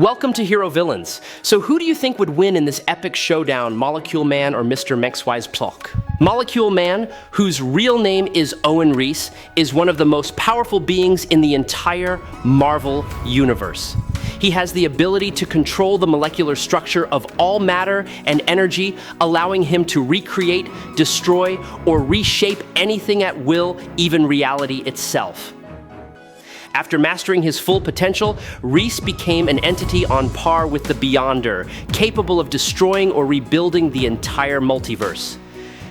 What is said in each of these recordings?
Welcome to Hero Villains. So who do you think would win in this epic showdown, Molecule Man or Mr. Mxyzptlk? Molecule Man, whose real name is Owen Reece, is one of the most powerful beings in the entire Marvel universe. He has the ability to control the molecular structure of all matter and energy, allowing him to recreate, destroy, or reshape anything at will, even reality itself. After mastering his full potential, Reese became an entity on par with the Beyonder, capable of destroying or rebuilding the entire multiverse.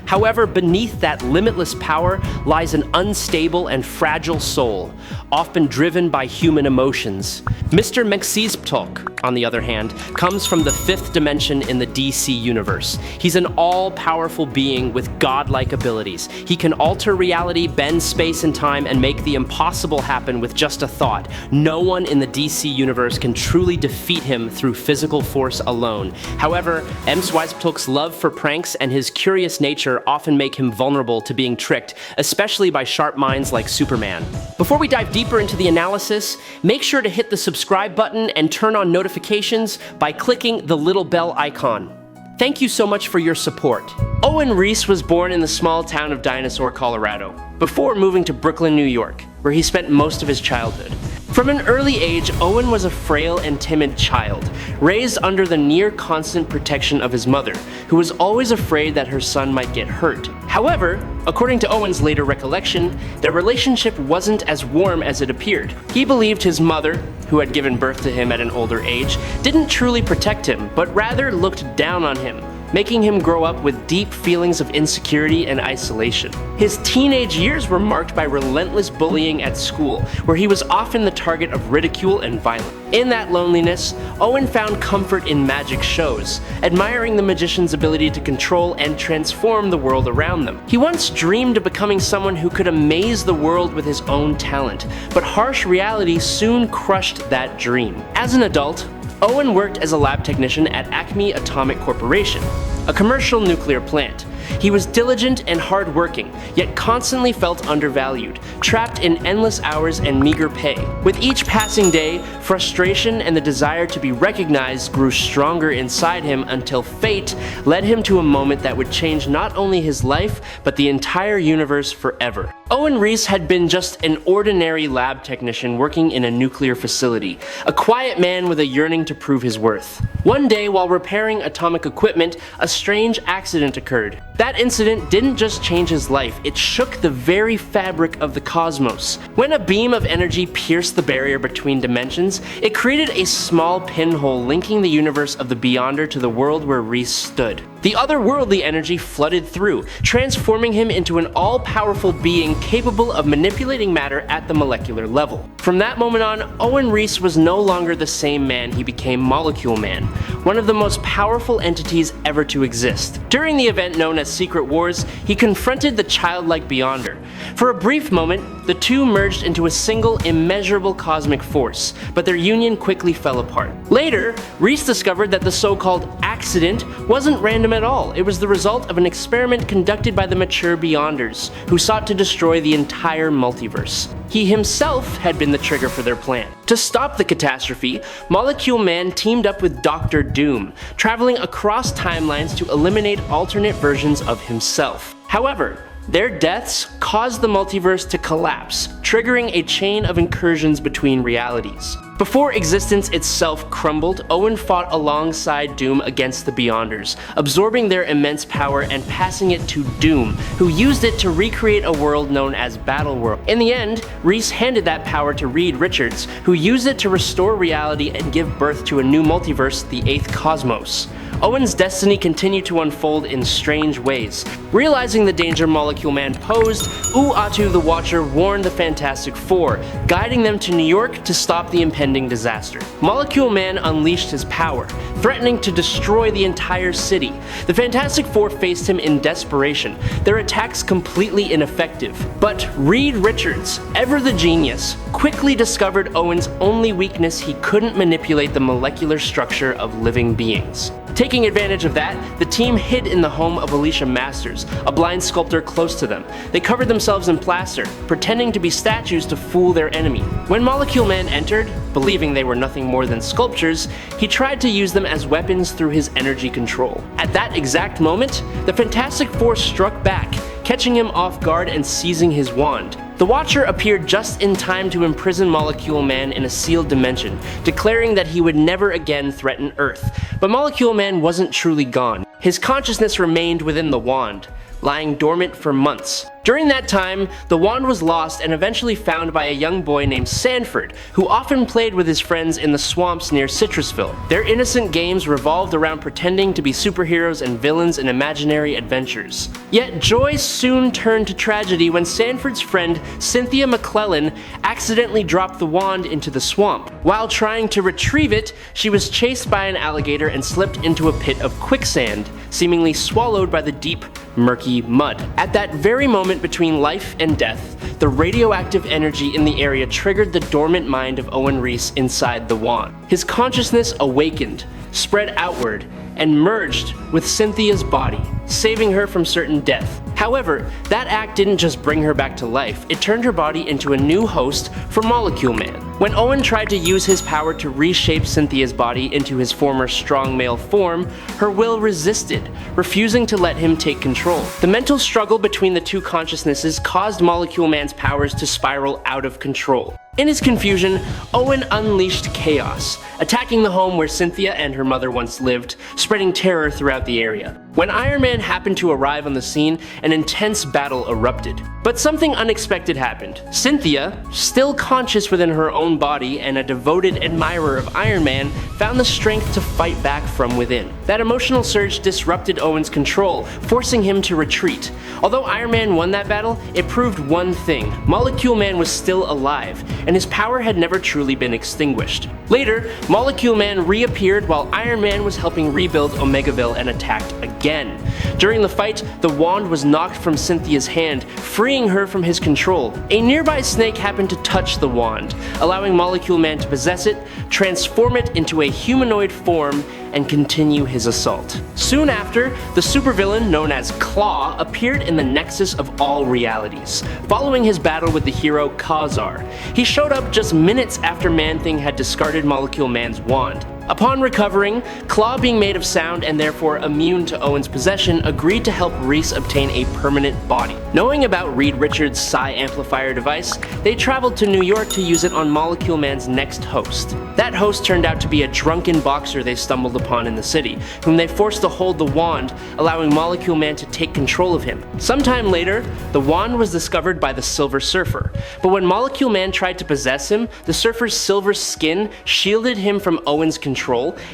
However, beneath that limitless power lies an unstable and fragile soul, often driven by human emotions. Mr. Mxyzptlk, on the other hand, comes from the fifth dimension in the DC universe. He's an all-powerful being with godlike abilities. He can alter reality, bend space and time, and make the impossible happen with just a thought. No one in the DC universe can truly defeat him through physical force alone. However, Mxyzptlk's love for pranks and his curious nature often make him vulnerable to being tricked, especially by sharp minds like Superman. Before we dive deeper into the analysis, make sure to hit the subscribe button and turn on notifications by clicking the little bell icon. Thank you so much for your support. Owen Reese was born in the small town of Dinosaur, Colorado, before moving to Brooklyn, New York, where he spent most of his childhood. From an early age, Owen was a frail and timid child, raised under the near-constant protection of his mother, who was always afraid that her son might get hurt. However, according to Owen's later recollection, their relationship wasn't as warm as it appeared. He believed his mother, who had given birth to him at an older age, didn't truly protect him, but rather looked down on him, making him grow up with deep feelings of insecurity and isolation. His teenage years were marked by relentless bullying at school, where he was often the target of ridicule and violence. In that loneliness, Owen found comfort in magic shows, admiring the magician's ability to control and transform the world around them. He once dreamed of becoming someone who could amaze the world with his own talent, but harsh reality soon crushed that dream. As an adult, Owen worked as a lab technician at Acme Atomic Corporation, a commercial nuclear plant. He was diligent and hardworking, yet constantly felt undervalued, trapped in endless hours and meager pay. With each passing day, frustration and the desire to be recognized grew stronger inside him until fate led him to a moment that would change not only his life, but the entire universe forever. Owen Reese had been just an ordinary lab technician working in a nuclear facility, a quiet man with a yearning to prove his worth. One day, while repairing atomic equipment, a strange accident occurred. That incident didn't just change his life, it shook the very fabric of the cosmos. When a beam of energy pierced the barrier between dimensions, it created a small pinhole linking the universe of the Beyonder to the world where Reese stood. The otherworldly energy flooded through, transforming him into an all-powerful being capable of manipulating matter at the molecular level. From that moment on, Owen Reese was no longer the same man. He became Molecule Man, one of the most powerful entities ever to exist. During the event known as Secret Wars, he confronted the childlike Beyonder. For a brief moment, the two merged into a single, immeasurable cosmic force, but their union quickly fell apart. Later, Reese discovered that the so-called accident wasn't random at all. It was the result of an experiment conducted by the mature Beyonders, who sought to destroy the entire multiverse. He himself had been the trigger for their plan. To stop the catastrophe, Molecule Man teamed up with Dr. Doom, traveling across timelines to eliminate alternate versions of himself. However, their deaths caused the multiverse to collapse, triggering a chain of incursions between realities. Before existence itself crumbled, Owen fought alongside Doom against the Beyonders, absorbing their immense power and passing it to Doom, who used it to recreate a world known as Battleworld. In the end, Reese handed that power to Reed Richards, who used it to restore reality and give birth to a new multiverse, the Eighth Cosmos. Owen's destiny continued to unfold in strange ways. Realizing the danger Molecule Man posed, Uatu the Watcher warned the Fantastic Four, guiding them to New York to stop the impending disaster. Molecule Man unleashed his power, threatening to destroy the entire city. The Fantastic Four faced him in desperation, their attacks completely ineffective. But Reed Richards, ever the genius, quickly discovered Owen's only weakness: he couldn't manipulate the molecular structure of living beings. Taking Taking advantage of that, the team hid in the home of Alicia Masters, a blind sculptor close to them. They covered themselves in plaster, pretending to be statues to fool their enemy. When Molecule Man entered, believing they were nothing more than sculptures, he tried to use them as weapons through his energy control. At that exact moment, the Fantastic Four struck back, catching him off guard and seizing his wand. The Watcher appeared just in time to imprison Molecule Man in a sealed dimension, declaring that he would never again threaten Earth. But Molecule Man wasn't truly gone. His consciousness remained within the wand, lying dormant for months. During that time, the wand was lost and eventually found by a young boy named Sanford, who often played with his friends in the swamps near Citrusville. Their innocent games revolved around pretending to be superheroes and villains in imaginary adventures. Yet joy soon turned to tragedy when Sanford's friend Cynthia McClellan accidentally dropped the wand into the swamp. While trying to retrieve it, she was chased by an alligator and slipped into a pit of quicksand, seemingly swallowed by the deep, murky mud. At that very moment between life and death, the radioactive energy in the area triggered the dormant mind of Owen Reece inside the wand. His consciousness awakened, spread outward, and merged with Cynthia's body, saving her from certain death. However, that act didn't just bring her back to life, it turned her body into a new host for Molecule Man. When Owen tried to use his power to reshape Cynthia's body into his former strong male form, her will resisted, refusing to let him take control. The mental struggle between the two consciousnesses caused Molecule Man's powers to spiral out of control. In his confusion, Owen unleashed chaos, attacking the home where Cynthia and her mother once lived, spreading terror throughout the area. When Iron Man happened to arrive on the scene, an intense battle erupted. But something unexpected happened. Cynthia, still conscious within her own body and a devoted admirer of Iron Man, found the strength to fight back from within. That emotional surge disrupted Owen's control, forcing him to retreat. Although Iron Man won that battle, it proved one thing: Molecule Man was still alive, and his power had never truly been extinguished. Later, Molecule Man reappeared while Iron Man was helping rebuild Omegaville and attacked again. During the fight, the wand was knocked from Cynthia's hand, freeing her from his control. A nearby snake happened to touch the wand, allowing Molecule Man to possess it, transform it into a humanoid form, and continue his assault. Soon after, the supervillain known as Claw appeared in the nexus of all realities, following his battle with the hero Kazar. He showed up just minutes after Man-Thing had discarded Molecule Man's wand. Upon recovering, Claw, being made of sound and therefore immune to Owen's possession, agreed to help Reese obtain a permanent body. Knowing about Reed Richards' psi amplifier device, they traveled to New York to use it on Molecule Man's next host. That host turned out to be a drunken boxer they stumbled upon in the city, whom they forced to hold the wand, allowing Molecule Man to take control of him. Sometime later, the wand was discovered by the Silver Surfer, but when Molecule Man tried to possess him, the Surfer's silver skin shielded him from Owen's control,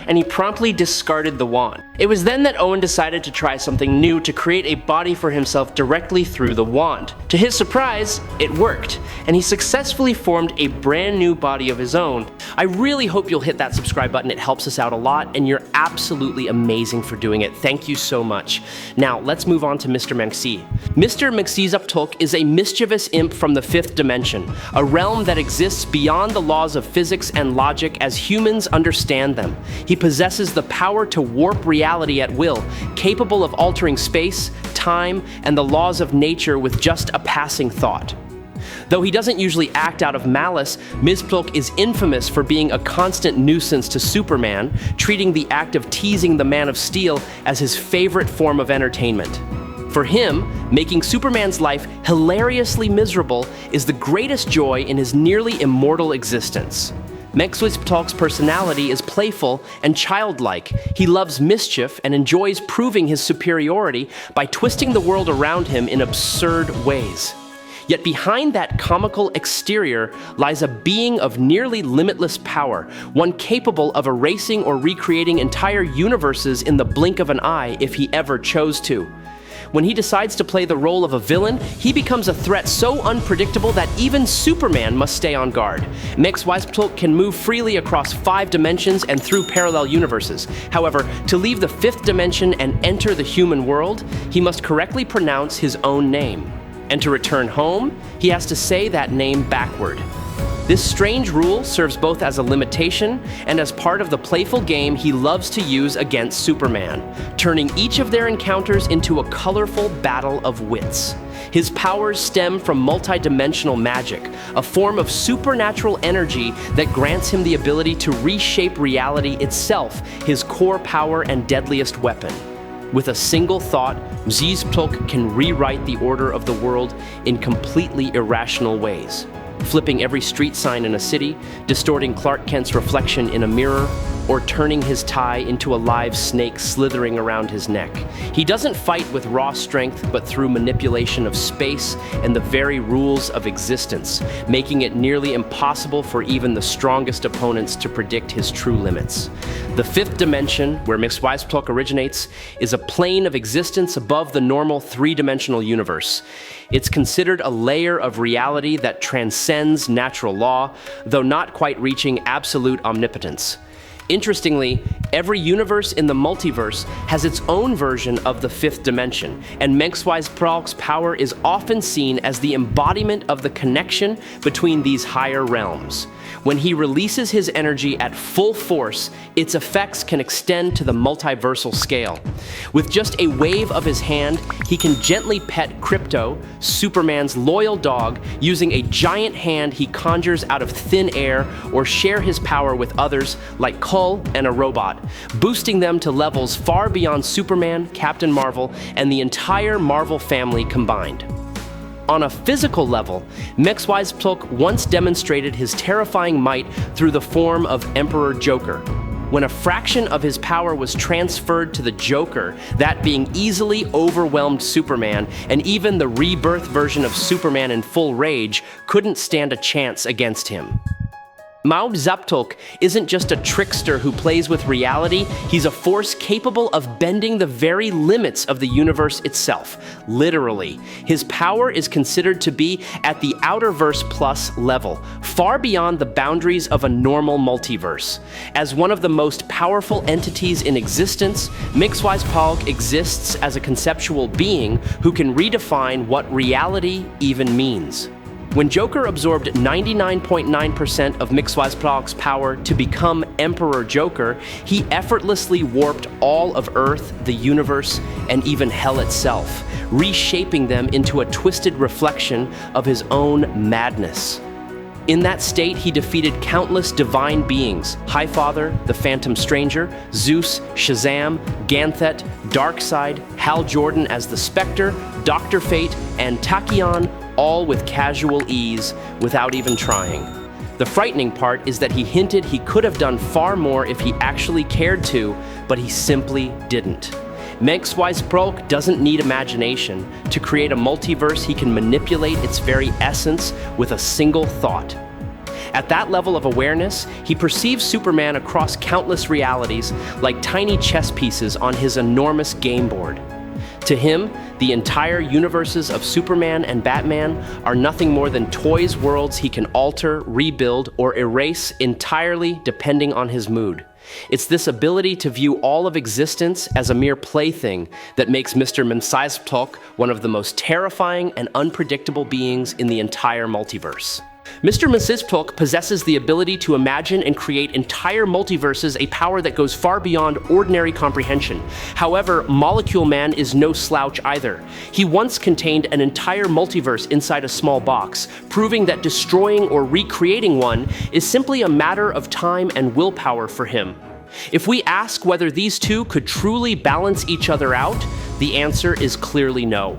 and he promptly discarded the wand. It was then that Owen decided to try something new to create a body for himself directly through the wand. To his surprise, it worked, and he successfully formed a brand new body of his own. I really hope you'll hit that subscribe button. It helps us out a lot, and you're absolutely amazing for doing it. Thank you so much. Now, let's move on to Mr. Mxyzptlk. Mr. Mxyzptlk is a mischievous imp from the 5th dimension, a realm that exists beyond the laws of physics and logic as humans understand them. He possesses the power to warp reality at will, capable of altering space, time, and the laws of nature with just a passing thought. Though he doesn't usually act out of malice, Mxyzptlk is infamous for being a constant nuisance to Superman, treating the act of teasing the Man of Steel as his favorite form of entertainment. For him, making Superman's life hilariously miserable is the greatest joy in his nearly immortal existence. Mxyzptlk's personality is playful and childlike. He loves mischief and enjoys proving his superiority by twisting the world around him in absurd ways. Yet behind that comical exterior lies a being of nearly limitless power, one capable of erasing or recreating entire universes in the blink of an eye if he ever chose to. When he decides to play the role of a villain, he becomes a threat so unpredictable that even Superman must stay on guard. Mxyzptlk can move freely across 5 dimensions and through parallel universes. However, to leave the 5th dimension and enter the human world, he must correctly pronounce his own name. And to return home, he has to say that name backward. This strange rule serves both as a limitation and as part of the playful game he loves to use against Superman, turning each of their encounters into a colorful battle of wits. His powers stem from multidimensional magic, a form of supernatural energy that grants him the ability to reshape reality itself, his core power and deadliest weapon. With a single thought, Mxyzptlk can rewrite the order of the world in completely irrational ways, flipping every street sign in a city, distorting Clark Kent's reflection in a mirror, or turning his tie into a live snake slithering around his neck. He doesn't fight with raw strength, but through manipulation of space and the very rules of existence, making it nearly impossible for even the strongest opponents to predict his true limits. The fifth dimension, where Mxyzptlk originates, is a plane of existence above the normal three-dimensional universe. It's considered a layer of reality that transcends natural law, though not quite reaching absolute omnipotence. Interestingly, every universe in the multiverse has its own version of the fifth dimension, and Mxyzptlk's power is often seen as the embodiment of the connection between these higher realms. When he releases his energy at full force, its effects can extend to the multiversal scale. With just a wave of his hand, he can gently pet Krypto, Superman's loyal dog, using a giant hand he conjures out of thin air, or share his power with others like Cull and a robot, boosting them to levels far beyond Superman, Captain Marvel, and the entire Marvel family combined. On a physical level, Mxyzptlk once demonstrated his terrifying might through the form of Emperor Joker. When a fraction of his power was transferred to the Joker, that being easily overwhelmed Superman, and even the rebirth version of Superman in full rage couldn't stand a chance against him. Mxyzptlk isn't just a trickster who plays with reality, he's a force capable of bending the very limits of the universe itself, literally. His power is considered to be at the Outerverse Plus level, far beyond the boundaries of a normal multiverse. As one of the most powerful entities in existence, Mxyzptlk exists as a conceptual being who can redefine what reality even means. When Joker absorbed 99.9% of Mxyzptlk's power to become Emperor Joker, he effortlessly warped all of Earth, the universe, and even hell itself, reshaping them into a twisted reflection of his own madness. In that state, he defeated countless divine beings: Highfather, the Phantom Stranger, Zeus, Shazam, Ganthet, Darkseid, Hal Jordan as the Spectre, Dr. Fate, and Tachyon, all with casual ease, without even trying. The frightening part is that he hinted he could have done far more if he actually cared to, but he simply didn't. Mxyzptlk doesn't need imagination. To create a multiverse, he can manipulate its very essence with a single thought. At that level of awareness, he perceives Superman across countless realities like tiny chess pieces on his enormous game board. To him, the entire universes of Superman and Batman are nothing more than toys worlds he can alter, rebuild, or erase entirely depending on his mood. It's this ability to view all of existence as a mere plaything that makes Mr. Mxyzptlk one of the most terrifying and unpredictable beings in the entire multiverse. Mr. Mxyzptlk possesses the ability to imagine and create entire multiverses, a power that goes far beyond ordinary comprehension. However, Molecule Man is no slouch either. He once contained an entire multiverse inside a small box, proving that destroying or recreating one is simply a matter of time and willpower for him. If we ask whether these two could truly balance each other out, the answer is clearly no.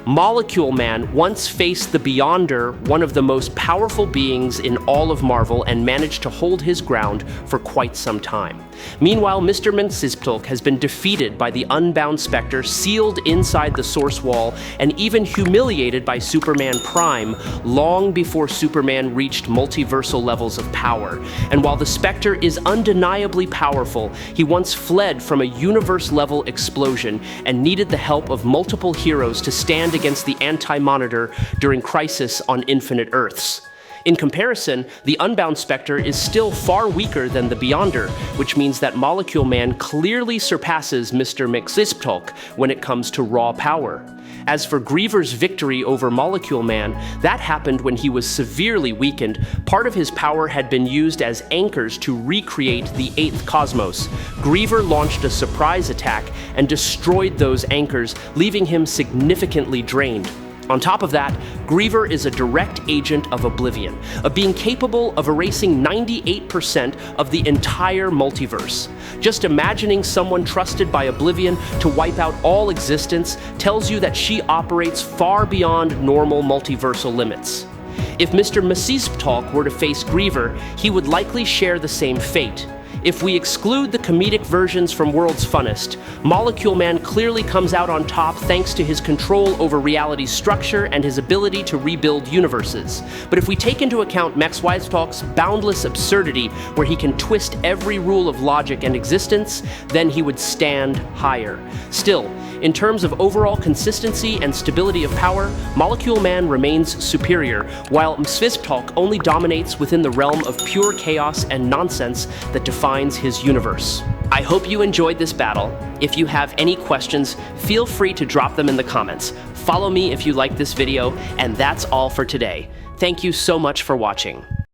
Molecule Man once faced the Beyonder, one of the most powerful beings in all of Marvel, and managed to hold his ground for quite some time. Meanwhile, Mr. Mxyzptlk has been defeated by the Unbound Spectre, sealed inside the Source Wall, and even humiliated by Superman Prime long before Superman reached multiversal levels of power. And while the Spectre is undeniably powerful, he once fled from a universe-level explosion and needed the help of multiple heroes to stand against the Anti-Monitor during Crisis on Infinite Earths. In comparison, the Unbound Spectre is still far weaker than the Beyonder, which means that Molecule Man clearly surpasses Mr. Mxyzptlk when it comes to raw power. As for Griever's victory over Molecule Man, that happened when he was severely weakened. Part of his power had been used as anchors to recreate the 8th cosmos. Griever launched a surprise attack and destroyed those anchors, leaving him significantly drained. On top of that, Griever is a direct agent of Oblivion, a being capable of erasing 98% of the entire multiverse. Just imagining someone trusted by Oblivion to wipe out all existence tells you that she operates far beyond normal multiversal limits. If Mr. Mxyzptlk were to face Griever, he would likely share the same fate. If we exclude the comedic versions from World's Funnest, Molecule Man clearly comes out on top thanks to his control over reality's structure and his ability to rebuild universes. But if we take into account Mxyzptlk's boundless absurdity, where he can twist every rule of logic and existence, then he would stand higher. Still, in terms of overall consistency and stability of power, Molecule Man remains superior, while Mxyzptlk only dominates within the realm of pure chaos and nonsense that defines his universe. I hope you enjoyed this battle. If you have any questions, feel free to drop them in the comments. Follow me if you like this video, and that's all for today. Thank you so much for watching.